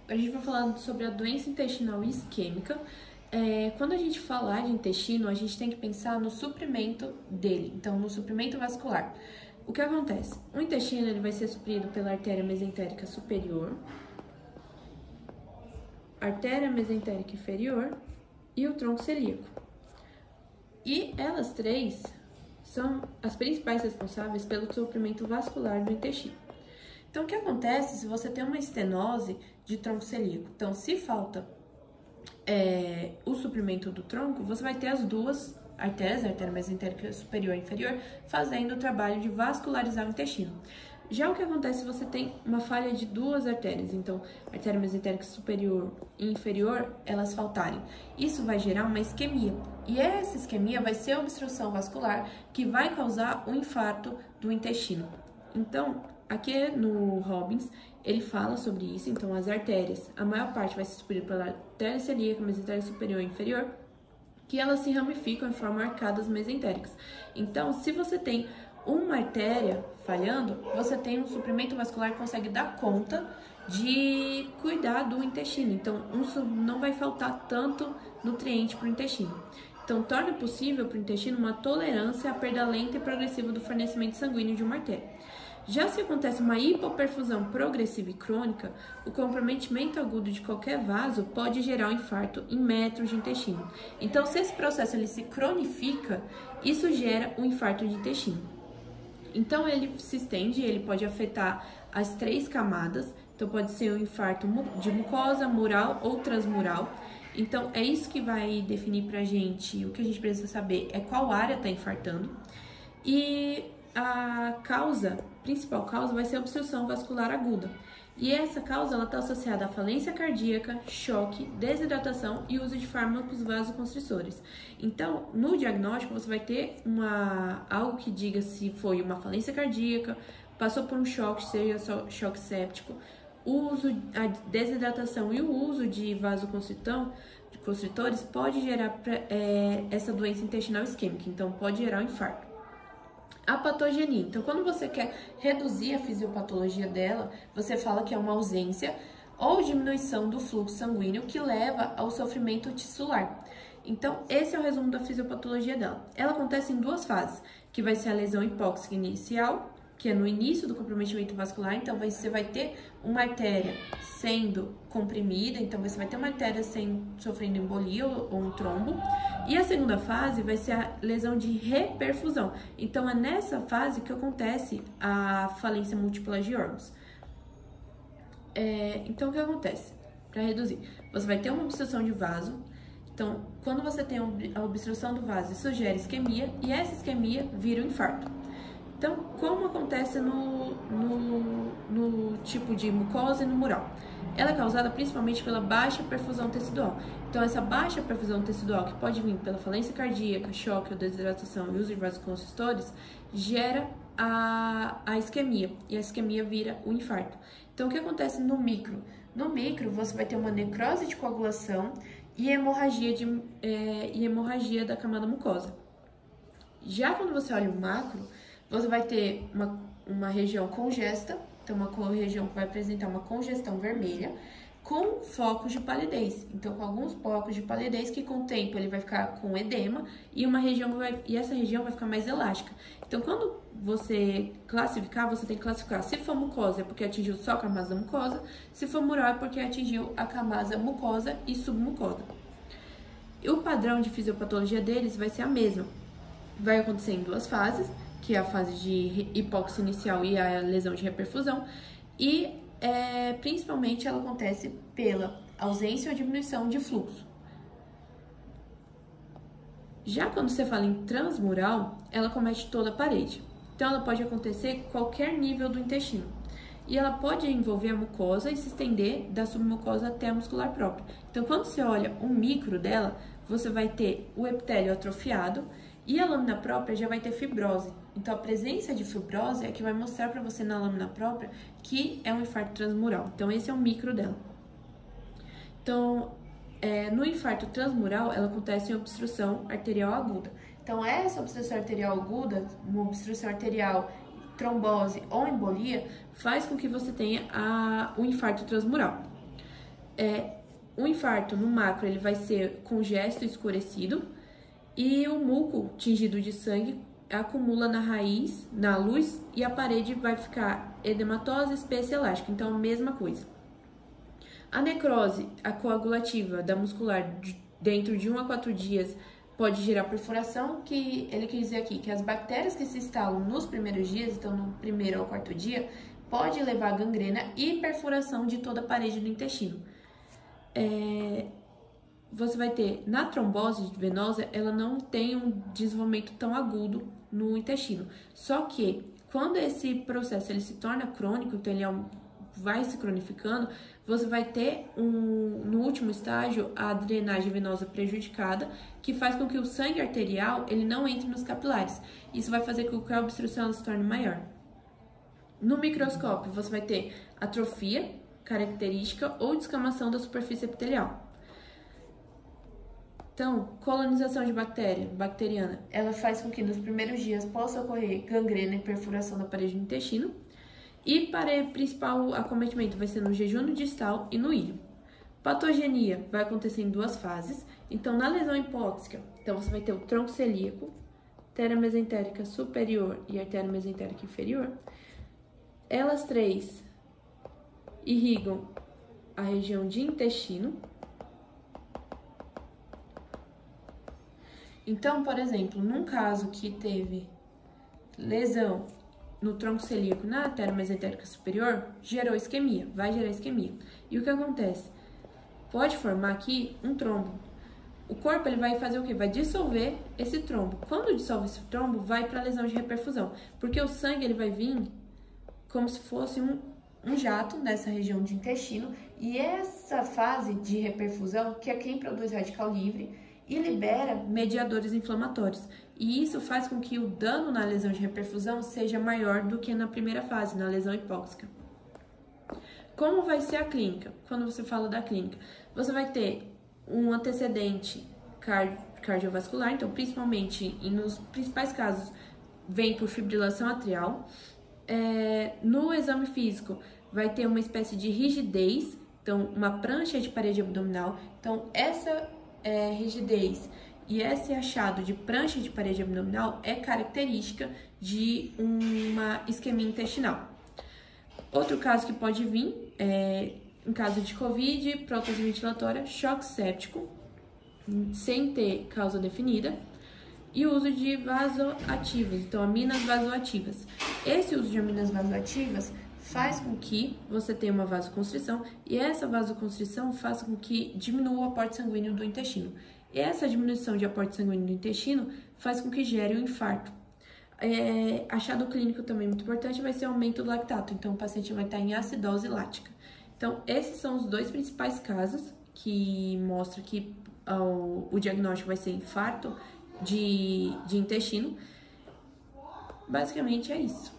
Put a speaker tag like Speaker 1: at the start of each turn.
Speaker 1: a gente vai falar sobre a doença intestinal isquêmica. Quando a gente falar de intestino, a gente tem que pensar no suprimento dele, então no suprimento vascular. O que acontece? O intestino ele vai ser suprido pela artéria mesentérica superior, artéria mesentérica inferior e o tronco celíaco. E elas três são as principais responsáveis pelo suprimento vascular do intestino. Então, o que acontece se você tem uma estenose de tronco celíaco? Então, se falta o suprimento do tronco, você vai ter as duas artérias, a artéria mesentérica superior e inferior, fazendo o trabalho de vascularizar o intestino. Já o que acontece se você tem uma falha de duas artérias, então a artéria mesentérica superior e inferior, elas faltarem, isso vai gerar uma isquemia. E essa isquemia vai ser a obstrução vascular que vai causar o infarto do intestino. Então, aqui no Robbins, ele fala sobre isso, então as artérias, a maior parte vai ser suprida pela artéria celíaca, mesentérica superior e inferior, que elas se ramificam e formam arcadas mesentéricas. Então, se você tem uma artéria falhando, você tem um suprimento vascular que consegue dar conta de cuidar do intestino. Então, não vai faltar tanto nutriente para o intestino. Então, torna possível para o intestino uma tolerância à perda lenta e progressiva do fornecimento sanguíneo de uma artéria. Já se acontece uma hipoperfusão progressiva e crônica, o comprometimento agudo de qualquer vaso pode gerar um infarto em metros de intestino. Então, se esse processo ele se cronifica, isso gera um infarto de intestino. Então, ele se estende, ele pode afetar as três camadas. Então, pode ser um infarto de mucosa, mural ou transmural. Então, é isso que vai definir pra gente, o que a gente precisa saber é qual área está infartando. E a principal causa vai ser a obstrução vascular aguda. E essa causa ela está associada à falência cardíaca, choque, desidratação e uso de fármacos vasoconstrissores. Então, no diagnóstico, você vai ter algo que diga se foi uma falência cardíaca, passou por um choque, seja choque séptico, a desidratação e o uso de vasoconstritores pode gerar essa doença intestinal isquêmica, então pode gerar um infarto. A patogenia. Então, quando você quer reduzir a fisiopatologia dela, você fala que é uma ausência ou diminuição do fluxo sanguíneo que leva ao sofrimento tissular. Então, esse é o resumo da fisiopatologia dela. Ela acontece em duas fases, que vai ser a lesão hipóxica inicial, que é no início do comprometimento vascular. Então, você vai ter uma artéria sendo comprimida, então você vai ter uma artéria sofrendo embolia ou um trombo. E a segunda fase vai ser a lesão de reperfusão. Então, é nessa fase que acontece a falência múltipla de órgãos. Então, o que acontece? Para reduzir, você vai ter uma obstrução de vaso. Então, quando você tem a obstrução do vaso, isso gera isquemia e essa isquemia vira um infarto. Então, como acontece no tipo de mucosa e no mural? Ela é causada principalmente pela baixa perfusão tecidual. Então, essa baixa perfusão tecidual, que pode vir pela falência cardíaca, choque ou desidratação e uso de vasoconstristores, gera a isquemia, e a isquemia vira o infarto. Então, o que acontece no micro? No micro, você vai ter uma necrose de coagulação e hemorragia da camada mucosa. Já quando você olha o macro, você vai ter uma região congesta, então uma região que vai apresentar uma congestão vermelha, com focos de palidez. Então, com alguns focos de palidez que com o tempo ele vai ficar com edema e essa região vai ficar mais elástica. Então, quando você classificar, você tem que classificar se for mucosa é porque atingiu só a camada mucosa, se for mural é porque atingiu a camada mucosa e submucosa. E o padrão de fisiopatologia deles vai ser a mesma. Vai acontecer em duas fases, que é a fase de hipóxia inicial e a lesão de reperfusão, e principalmente ela acontece pela ausência ou diminuição de fluxo. Já quando você fala em transmural, ela comete toda a parede. Então, ela pode acontecer em qualquer nível do intestino. E ela pode envolver a mucosa e se estender da submucosa até a muscular própria. Então, quando você olha um micro dela, você vai ter o epitélio atrofiado e a lâmina própria já vai ter fibrose. Então, a presença de fibrose é que vai mostrar para você na lâmina própria que é um infarto transmural. Então, esse é o micro dela. Então, no infarto transmural, ela acontece em obstrução arterial aguda. Então, essa obstrução arterial aguda, uma obstrução arterial, trombose ou embolia, faz com que você tenha o infarto transmural. O infarto no macro ele vai ser congesto e escurecido, e o muco tingido de sangue acumula na raiz, na luz, e a parede vai ficar edematosa, espessa e elástica, então mesma coisa. A necrose, a coagulativa da muscular dentro de 1 a 4 dias pode gerar perfuração, que ele quer dizer aqui que as bactérias que se instalam nos primeiros dias, então no primeiro ao quarto dia, pode levar a gangrena e perfuração de toda a parede do intestino. Você vai ter, na trombose venosa, ela não tem um desenvolvimento tão agudo no intestino. Só que, quando esse processo ele se torna crônico, então ele vai se cronificando, você vai ter, no último estágio, a drenagem venosa prejudicada, que faz com que o sangue arterial ele não entre nos capilares. Isso vai fazer com que a obstrução ela se torne maior. No microscópio, você vai ter atrofia característica ou descamação da superfície epitelial. Então, colonização de bacteriana, ela faz com que nos primeiros dias possa ocorrer gangrena e perfuração da parede do intestino. E para o principal acometimento vai ser no jejum distal e no íleo. Patogenia vai acontecer em 2 fases. Então, na lesão hipóxica, então você vai ter o tronco celíaco, artéria mesentérica superior e artéria mesentérica inferior. Elas 3 irrigam a região de intestino. Então, por exemplo, num caso que teve lesão no tronco celíaco na artéria mesentérica superior, gerou isquemia, vai gerar isquemia. E o que acontece? Pode formar aqui um trombo. O corpo ele vai fazer o quê? Vai dissolver esse trombo. Quando dissolve esse trombo, vai para a lesão de reperfusão, porque o sangue ele vai vir como se fosse um jato nessa região de intestino, e essa fase de reperfusão, que é quem produz radical livre e libera mediadores inflamatórios. E isso faz com que o dano na lesão de reperfusão seja maior do que na primeira fase, na lesão hipóxica. Como vai ser a clínica? Quando você fala da clínica, você vai ter um antecedente cardiovascular, então principalmente, e nos principais casos, vem por fibrilação atrial. No exame físico, vai ter uma espécie de rigidez, então uma prancha de parede abdominal. Então essa rigidez e esse achado de prancha de parede abdominal é característica de uma isquemia intestinal. Outro caso que pode vir em caso de COVID, prótese ventilatória, choque séptico, sem ter causa definida, e o uso de vasoativos, então aminas vasoativas. Esse uso de aminas vasoativas faz com que você tenha uma vasoconstrição, e essa vasoconstrição faz com que diminua o aporte sanguíneo do intestino. E essa diminuição de aporte sanguíneo do intestino faz com que gere um infarto. Achado clínico também muito importante vai ser o aumento do lactato, então o paciente vai estar em acidose lática. Então, esses são os 2 principais casos que mostram que o diagnóstico vai ser infarto de intestino. Basicamente é isso.